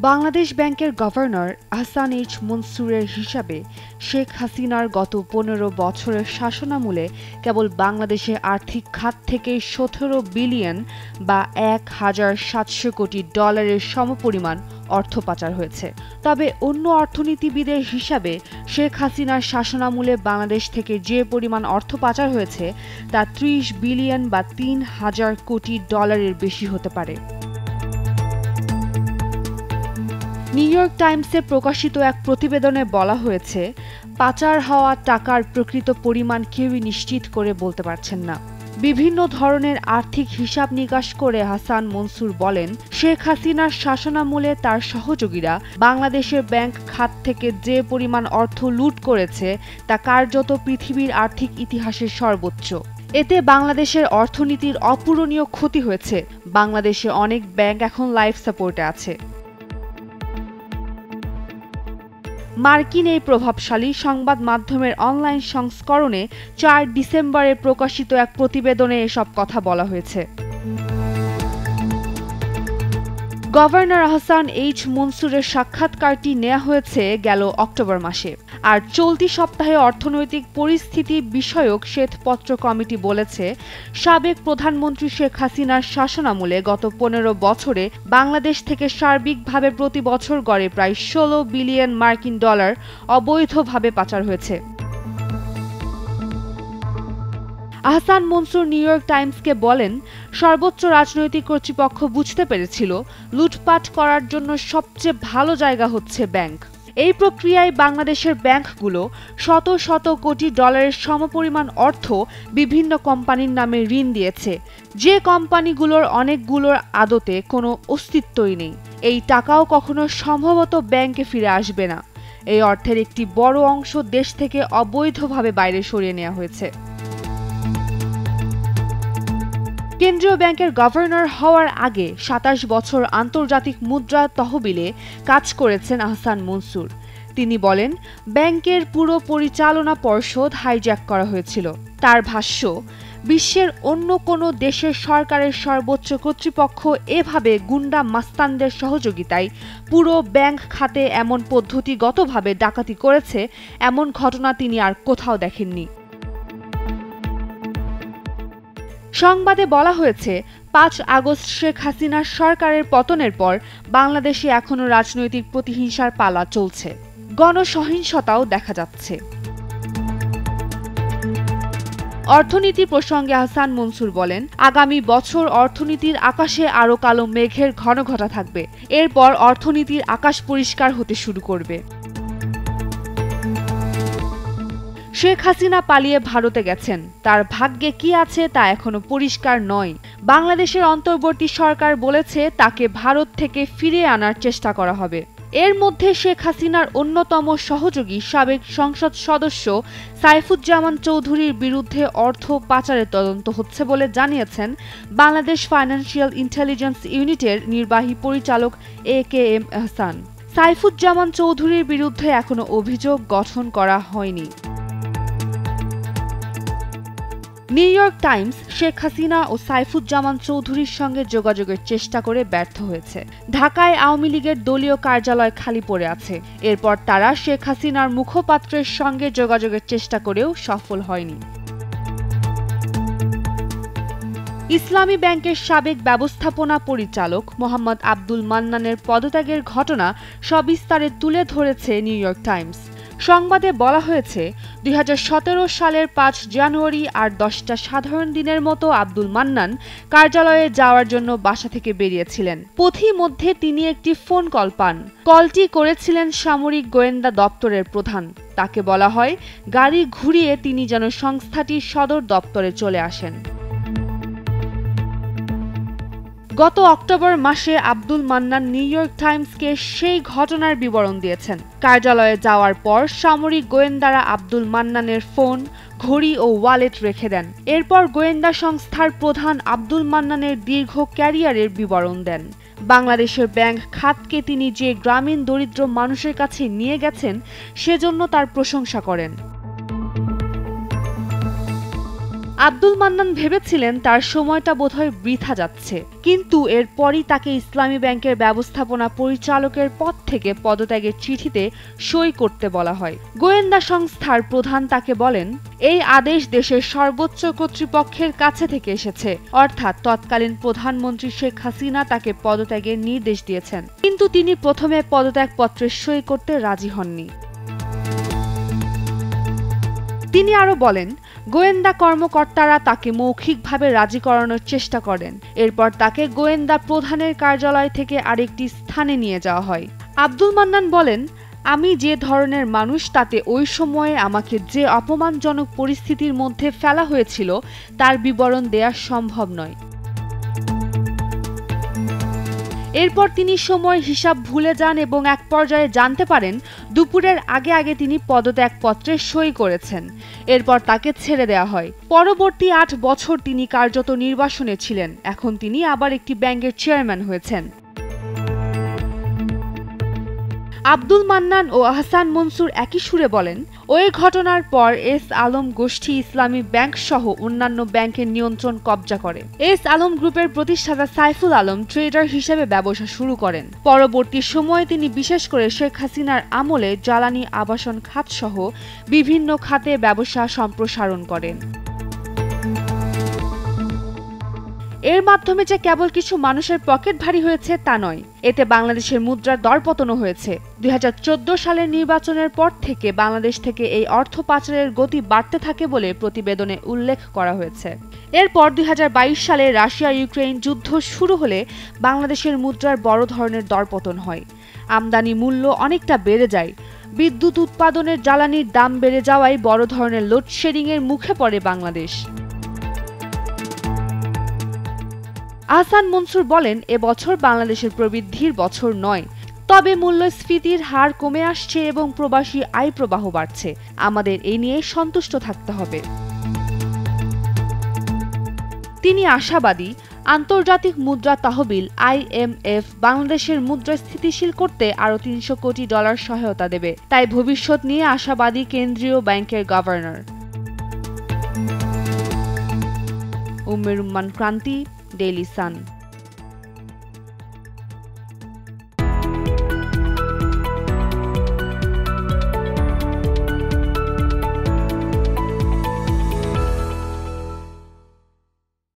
বাংলাদেশ ব্যাংকের governor Ahsan H মনসুরের হিসাবে শেখ হাসিনার গত ১৫ বছরের শাসনামলে কেবল বাংলাদেশের আর্থিক খাত থেকে ১৭ বিলিয়ন বা ১,৭০০ কোটি ডলারের সমপরিমাণ অর্থ পাচার হয়েছে। তবে অন্য অর্থনীতিবিদের হিসাবে শেখ হাসিনার শাসনামলে বাংলাদেশ থেকে যে পরিমাণ অর্থ পাচার হয়েছে তা ৩০ বিলিয়ন বা ৩,০০০ কোটি ডলারের বেশি হতে পারে। নিউ ইয়র্ক টাইমসে প্রকাশিত এক প্রতিবেদনে বলা হয়েছে, পাচার হওয়া টাকার প্রকৃত পরিমাণ কেউই নিশ্চিত করে বলতে পারছেন না। বিভিন্ন ধরনের আর্থিক হিসাব নিকাশ করে হাসান মনসুর বলেন, শেখ হাসিনার শাসনামলে তার সহযোগীরা বাংলাদেশের ব্যাংক খাত থেকে যে পরিমাণ অর্থ লুট করেছে তা কার্যত পৃথিবীর আর্থিক ইতিহাসের সর্বোচ্চ। এতে বাংলাদেশের অর্থনীতির অপূরণীয় ক্ষতি হয়েছে। বাংলাদেশে অনেক ব্যাংক এখন লাইফ সাপোর্টে আছে। মার্কিন এই প্রভাবশালী সংবাদ মাধ্যমের অনলাইন সংস্করণে ৪ ডিসেম্বরে প্রকাশিত এক প্রতিবেদনে এসব কথা বলা হয়েছে। গভর্নর আহসান এইচ মনসুরের সাক্ষাৎকারটি নেওয়া হয়েছে গেল অক্টোবর মাসে। আর চলতি সপ্তাহে অর্থনৈতিক পরিস্থিতি বিষয়ক শ্বেতপত্র কমিটি বলেছে, সাবেক প্রধানমন্ত্রী শেখ হাসিনার শাসনামলে গত ১৫ বছরে বাংলাদেশ থেকে সার্বিকভাবে প্রতি বছর গড়ে প্রায় ১৬ বিলিয়ন মার্কিন ডলার অবৈধভাবে পাচার হয়েছে। আহসান মনসুর নিউ ইয়র্ক টাইমসকে বলেন, সর্বোচ্চ রাজনৈতিক কর্তৃপক্ষ বুঝতে পেরেছিল লুটপাট করার জন্য সবচেয়ে ভালো জায়গা হচ্ছে ব্যাংক। এই প্রক্রিয়ায় বাংলাদেশের ব্যাংকগুলো শত শত কোটি ডলারের সমপরিমাণ অর্থ বিভিন্ন কোম্পানির নামে ঋণ দিয়েছে, যে কোম্পানিগুলোর অনেকগুলোর আদতে কোনো অস্তিত্বই নেই। এই টাকাও কখনো সম্ভবত ব্যাংকে ফিরে আসবে না। এই অর্থের একটি বড় অংশ দেশ থেকে অবৈধভাবে বাইরে সরিয়ে নেওয়া হয়েছে। কেন্দ্রীয় ব্যাংকের গভর্নর হওয়ার আগে ২৭ বছর আন্তর্জাতিক মুদ্রা তহবিলে কাজ করেছেন আহসান মনসুর। তিনি বলেন, ব্যাংকের পুরো পরিচালনা পর্ষদ হাইজ্যাক করা হয়েছিল। তার ভাষ্য, বিশ্বের অন্য কোনো দেশের সরকারের সর্বোচ্চ কর্তৃপক্ষ এভাবে গুন্ডা মাস্তানদের সহযোগিতায় পুরো ব্যাংক খাতে এমন পদ্ধতিগতভাবে ডাকাতি করেছে, এমন ঘটনা তিনি আর কোথাও দেখেননি। সংবাদে বলা হয়েছে, ৫ আগস্ট শেখ হাসিনার সরকারের পতনের পর বাংলাদেশে এখনও রাজনৈতিক প্রতিহিংসার পালা চলছে। গণসহিংসতাও দেখা যাচ্ছে। অর্থনীতি প্রসঙ্গে আহসান মনসুর বলেন, আগামী বছর অর্থনীতির আকাশে আরও কালো মেঘের ঘনঘটা থাকবে। এরপর অর্থনীতির আকাশ পরিষ্কার হতে শুরু করবে। শেখ হাসিনা পালিয়ে ভারতে গেছেন। তার ভাগ্যে কি আছে তা এখনো পরিষ্কার নয়। বাংলাদেশের অন্তর্বর্তী সরকার বলেছে তাকে ভারত থেকে ফিরিয়ে আনার চেষ্টা করা হবে। এর মধ্যে শেখ হাসিনার অন্যতম সহযোগী সাবেক সংসদ সদস্য সাইফুজ্জামান চৌধুরীর বিরুদ্ধে অর্থ পাচারের তদন্ত হচ্ছে বলে জানিয়েছেন বাংলাদেশ ফাইন্যান্সিয়াল ইন্টেলিজেন্স ইউনিটের নির্বাহী পরিচালক AKM এহসান। সাইফুজ্জামান চৌধুরীর বিরুদ্ধে এখনো অভিযোগ গঠন করা হয়নি। New York Times Sheikh Hasina ও সাইফুজ্জামান চৌধুরীর সঙ্গে যোগাযোগের চেষ্টা করে ব্যর্থ হয়েছে। ঢাকায় আওয়ামী লীগের দলীয় কার্যালয় খালি পড়ে আছে। এরপর তারা শেখ হাসিনার মুখপাত্রের সঙ্গে যোগাযোগের চেষ্টা করেও সফল হয়নি। ইসলামী ব্যাংকের সাবেক ব্যবস্থাপনা পরিচালক মোহাম্মদ আব্দুল মান্নানের পদত্যাগের ঘটনা সবিস্তারে তুলে ধরেছে নিউ ইয়র্ক টাইমস। সংবাদে বলা হয়েছে, ২০১৭ সালের ৫ জানুয়ারি আর ১০টা সাধারণ দিনের মতো আব্দুল মান্নান কার্যালয়ে যাওয়ার জন্য বাসা থেকে বেরিয়েছিলেন। পথিমধ্যে তিনি একটি ফোন কল পান। কলটি করেছিলেন সামরিক গোয়েন্দা দপ্তরের প্রধান। তাকে বলা হয় গাড়ি ঘুরিয়ে তিনি যেন সংস্থাটির সদর দপ্তরে চলে আসেন। গত অক্টোবর মাসে আব্দুল মান্নান নিউ ইয়র্ক টাইমসকে সেই ঘটনার বিবরণ দিয়েছেন। কার্যালয়ে যাওয়ার পর সামরিক গোয়েন্দারা আব্দুল মান্নানের ফোন, ঘড়ি ও ওয়ালেট রেখে দেন। এরপর গোয়েন্দা সংস্থার প্রধান আব্দুল মান্নানের দীর্ঘ ক্যারিয়ারের বিবরণ দেন। বাংলাদেশের ব্যাংক খাতকে তিনি যে গ্রামীণ দরিদ্র মানুষের কাছে নিয়ে গেছেন সেজন্য তার প্রশংসা করেন। আব্দুল মান্নান ভেবেছিলেন তার সময়টা বোধহয় বৃথা যাচ্ছে, কিন্তু এরপরই তাকে ইসলামী ব্যাংকের ব্যবস্থাপনা পরিচালকের পদ থেকে পদত্যাগের চিঠিতে সই করতে বলা হয়। গোয়েন্দা সংস্থার প্রধান তাকে বলেন, এই আদেশ দেশের সর্বোচ্চ কর্তৃপক্ষের কাছে থেকে এসেছে, অর্থাৎ তৎকালীন প্রধানমন্ত্রী শেখ হাসিনা তাকে পদত্যাগের নির্দেশ দিয়েছেন, কিন্তু তিনি প্রথমে পদত্যাগপত্রে সই করতে রাজি হননি। তিনি আরো বলেন, গোয়েন্দা কর্মকর্তারা তাকে মৌখিকভাবে রাজি করানোর চেষ্টা করেন। এরপর তাকে গোয়েন্দা প্রধানের কার্যালয় থেকে আরেকটি স্থানে নিয়ে যাওয়া হয়। আব্দুল মান্নান বলেন, আমি যে ধরনের মানুষ তাতে ওই সময়ে আমাকে যে অপমানজনক পরিস্থিতির মধ্যে ফেলা হয়েছিল তার বিবরণ দেয়া সম্ভব নয়। এরপর তিনি সময় হিসাব ভুলে যান এবং এক পর্যায়ে জানতে পারেন দুপুরের আগে আগে তিনি পদত্যাগপত্রে সই করেছেন। এরপর তাকে ছেড়ে দেওয়া হয়। পরবর্তী ৮ বছর তিনি কার্যত নির্বাসনে ছিলেন। এখন তিনি আবার একটি ব্যাংকের চেয়ারম্যান হয়েছেন। আব্দুল মান্নান ও আহসান মনসুর একই সুরে বলেন, ওই ঘটনার পর এস আলম গোষ্ঠী ইসলামী ব্যাংক সহ অন্যান্য ব্যাংকের নিয়ন্ত্রণ কবজা করে। এস আলম গ্রুপের প্রতিষ্ঠাতা সাইফুল আলম ট্রেডার হিসেবে ব্যবসা শুরু করেন। পরবর্তী সময়ে তিনি বিশেষ করে শেখ হাসিনার আমলে জ্বালানি আবাসন খাত সহ বিভিন্ন খাতে ব্যবসা সম্প্রসারণ করেন। এর মাধ্যমে যে কেবল কিছু মানুষের পকেট ভারী হয়েছে তা নয়, এতে বাংলাদেশের মুদ্রার দরপতনও হয়েছে। ২০১৪ সালের নির্বাচনের পর থেকে বাংলাদেশ থেকে এই অর্থ পাচারের গতি বাড়তে থাকে বলে প্রতিবেদনে উল্লেখ করা হয়েছে। এরপর ২০২২ সালে রাশিয়া ইউক্রেন যুদ্ধ শুরু হলে বাংলাদেশের মুদ্রার বড় ধরনের দরপতন হয়। আমদানি মূল্য অনেকটা বেড়ে যায়। বিদ্যুৎ উৎপাদনের জ্বালানির দাম বেড়ে যাওয়ায় বড় ধরনের লোডশেডিংয়ের মুখে পড়ে বাংলাদেশ। আহসান মনসুর বলেন, এবছর বাংলাদেশের প্রবৃদ্ধির বছর নয়, তবে মূল্যস্ফীতির হার কমে আসছে এবং প্রবাসী আয় প্রবাহ বাড়ছে। আমাদের এই নিয়ে সন্তুষ্ট থাকতে হবে। তিনি আশাবাদী, আন্তর্জাতিক মুদ্রা তহবিল IMF বাংলাদেশের মুদ্রা স্থিতিশীল করতে আরও $300 কোটি সহায়তা দেবে। তাই ভবিষ্যৎ নিয়ে আশাবাদী কেন্দ্রীয় ব্যাংকের গভর্নর। উম্মে রুম্মান ক্রান্তি, ডেইলি সান।